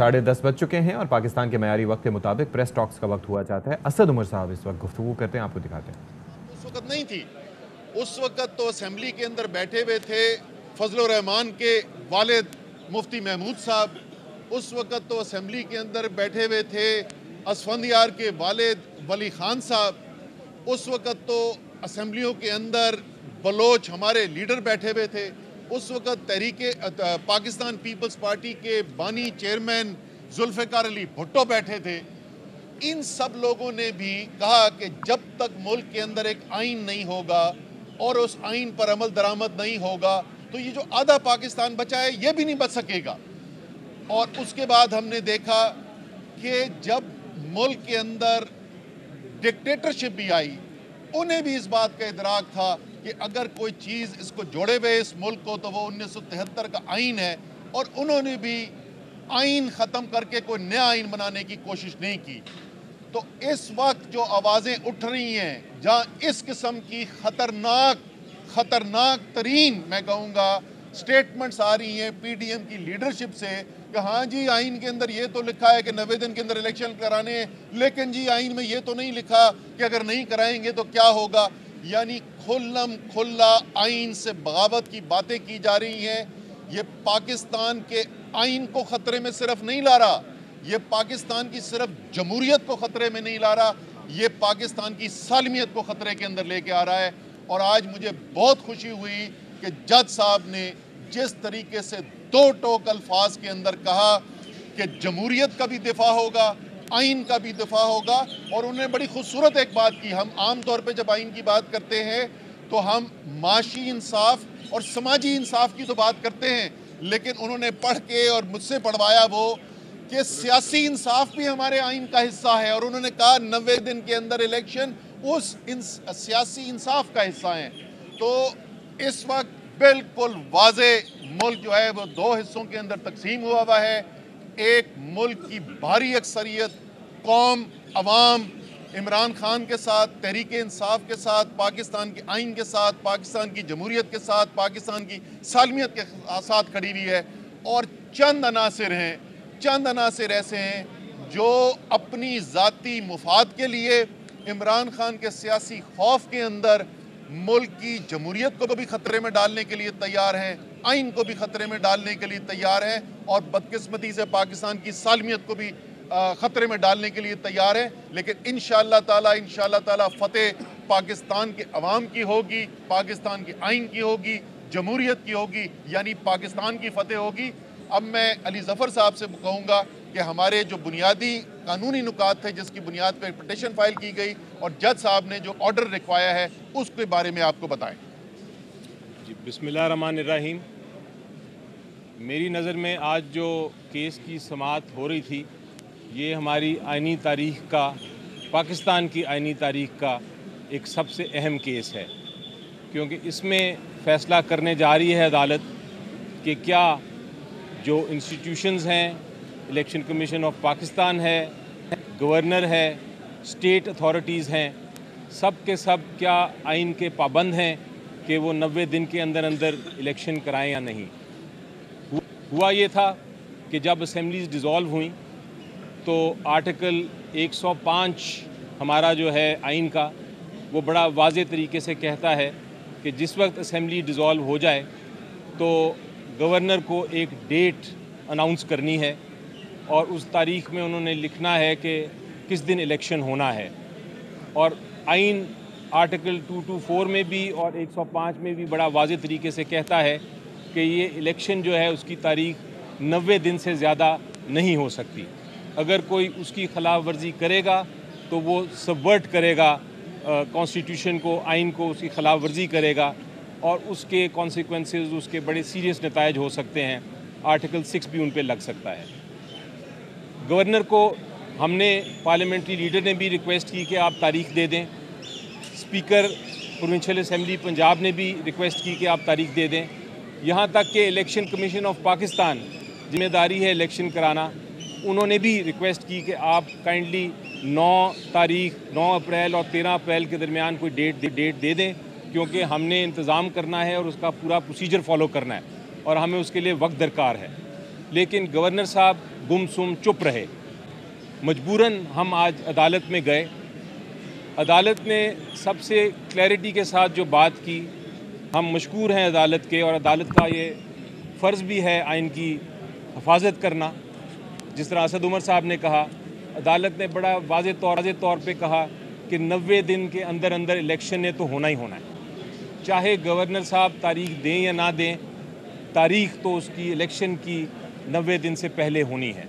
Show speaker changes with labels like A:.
A: 10:30 बज चुके हैं और पाकिस्तान के मयारी वक्त के मुताबिक प्रेस टॉक्स का वक्त हुआ चाहता है। असद उमर साहब इस वक्त गुफ्तगू करते हैं, आपको दिखाते हैं।
B: उस वक्त नहीं थी, उस वक्त तो असेंबली के अंदर बैठे हुए थे फजल रहमान के वालिद मुफ्ती महमूद साहब, उस वक्त तो असेंबली के अंदर बैठे हुए थे असफंदियार के वालिद वली खान साहब, उस वक्त तो असेंबलियों के अंदर बलोच हमारे लीडर बैठे हुए थे, उस वक्त तहरीके पाकिस्तान पीपल्स पार्टी के बानी चेयरमैन जुल्फ़िकार अली भुट्टो बैठे थे। इन सब लोगों ने भी कहा कि जब तक मुल्क के अंदर एक आइन नहीं होगा और उस आइन पर अमल दरामद नहीं होगा तो ये जो आधा पाकिस्तान बचा है ये भी नहीं बच सकेगा। और उसके बाद हमने देखा कि जब मुल्क के अंदर डिक्टेटरशिप भी आई, उन्हें भी इस बात का इदराक था कि अगर कोई चीज़ इसको जोड़े हुए इस मुल्क को तो वो 1973 का आइन है, और उन्होंने भी आइन ख़त्म करके कोई नया आइन बनाने की कोशिश नहीं की। तो इस वक्त जो आवाज़ें उठ रही हैं, जहाँ इस किस्म की ख़तरनाक तरीन मैं कहूँगा स्टेटमेंट्स आ रही हैं PDM की लीडरशिप से कि हाँ जी आइन के अंदर ये तो लिखा है कि 90 दिन के अंदर इलेक्शन कराने हैं, लेकिन जी आइन में ये तो नहीं लिखा कि अगर नहीं कराएंगे तो क्या होगा। यानी खुल्लम खुल्ला आइन से बगावत की बातें की जा रही हैं। ये पाकिस्तान के आइन को ख़तरे में सिर्फ नहीं ला रहा, ये पाकिस्तान की सिर्फ जमहूरियत को ख़तरे में नहीं ला रहा, ये पाकिस्तान की सालमियत को ख़तरे के अंदर लेके आ रहा है। और आज मुझे बहुत खुशी हुई कि जज साहब ने जिस तरीके से दो टोक अल्फाज के अंदर कहा कि जमहूरियत का भी दिफा होगा, आइन का भी दिफा होगा। और उन्होंने बड़ी खूबसूरत एक बात की, हम आम तौर पे जब आइन की बात करते हैं तो हम माशी इंसाफ और समाजी इंसाफ की तो बात करते हैं, लेकिन उन्होंने पढ़ के और मुझसे पढ़वाया वो कि सियासी इंसाफ भी हमारे आइन का हिस्सा है। और उन्होंने कहा 90 दिन के अंदर इलेक्शन उस सियासी इंसाफ का हिस्सा है। तो इस वक्त बिल्कुल वाज़े मुल्क जो है वो दो हिस्सों के अंदर तकसीम हुआ है। एक मुल्क की भारी अक्सरियत कौम अवाम इमरान खान के साथ, तहरीक इंसाफ के साथ, पाकिस्तान के आइन के साथ, पाकिस्तान की जमहूरियत के साथ, पाकिस्तान की सालमियत के साथ खड़ी हुई है। और चंद अनासिर ऐसे हैं जो अपनी ज़ाती मुफाद के लिए इमरान खान के सियासी खौफ के अंदर मुल्क की जमहूरियत को भी ख़तरे में डालने के लिए तैयार हैं, आइन को भी ख़तरे में डालने के लिए तैयार हैं, और बदकिस्मती से पाकिस्तान की सालमियत को भी ख़तरे में डालने के लिए तैयार हैं। लेकिन इंशाअल्लाह ताला फ़तेह पाकिस्तान के अवाम की होगी, पाकिस्तान के आइन की होगी, जमहूरियत की होगी, यानी पाकिस्तान की फ़तेह होगी। अब मैं अली ज़फ़र साहब से कहूँगा कि हमारे जो बुनियादी कानूनी नुकात थे जिसकी बुनियाद पर पिटीशन फाइल की गई और जज साहब ने जो ऑर्डर रिक्वाया है उसके बारे में आपको बताएं।
C: जी, बिस्मिल्लाहिर्रहमानिर्रहीम। मेरी नज़र में आज जो केस की समाअत हो रही थी, ये हमारी आइनी तारीख़ का, पाकिस्तान की आइनी तारीख़ का एक सबसे अहम केस है, क्योंकि इसमें फ़ैसला करने जा रही है अदालत कि क्या जो इंस्टीट्यूशंस हैं, इलेक्शन कमीशन ऑफ पाकिस्तान है, गवर्नर है, स्टेट अथॉरिटीज़ हैं, सब के सब क्या आइन के पाबंद हैं कि वो 90 दिन के अंदर अंदर इलेक्शन कराएं या नहीं। हुआ ये था कि जब असेंबलीज डिज़ोल्व हुई तो आर्टिकल 105 हमारा जो है आइन का, वो बड़ा वाज़े तरीके से कहता है कि जिस वक्त असेंबली डिज़ोल्व हो जाए तो गवर्नर को एक डेट अनाउंस करनी है और उस तारीख़ में उन्होंने लिखना है कि किस दिन इलेक्शन होना है। और आइन आर्टिकल 224 में भी और 105 में भी बड़ा वाज़े तरीके से कहता है कि ये इलेक्शन जो है उसकी तारीख़ 90 दिन से ज़्यादा नहीं हो सकती। अगर कोई उसकी खिलाफ वर्जी करेगा तो वो सबवर्ट करेगा कॉन्स्टिट्यूशन को, आइन को, उसकी खिलाफ वर्जी करेगा और उसके कॉन्सिक्वेंसेस, उसके बड़े सीरियस नतायज हो सकते हैं। आर्टिकल 6 भी उन पर लग सकता है। गवर्नर को हमने, पार्लियामेंट्री लीडर ने भी रिक्वेस्ट की कि आप तारीख़ दे दें, स्पीकर प्रोविंशियल असेंबली पंजाब ने भी रिक्वेस्ट की कि आप तारीख़ दे दें, यहाँ तक कि इलेक्शन कमीशन ऑफ पाकिस्तान, जिम्मेदारी है इलेक्शन कराना, उन्होंने भी रिक्वेस्ट की कि आप काइंडली 9 अप्रैल और 13 अप्रैल के दरमियान कोई डेट दे दें, क्योंकि हमने इंतज़ाम करना है और उसका पूरा प्रोसीजर फॉलो करना है और हमें उसके लिए वक्त दरकार है। लेकिन गवर्नर साहब गुमसुम चुप रहे। मजबूरन हम आज अदालत में गए। अदालत ने सबसे क्लैरिटी के साथ जो बात की, हम मशकूर हैं अदालत के, और अदालत का ये फ़र्ज़ भी है आइन की हिफाजत करना। जिस तरह असद उमर साहब ने कहा, अदालत ने बड़ा वाज़ेह तौर पे कहा कि 90 दिन के अंदर अंदर इलेक्शन ने तो होना ही होना है। चाहे गवर्नर साहब तारीख दें या ना दें, तारीख तो उसकी इलेक्शन की 90 दिन से पहले होनी है।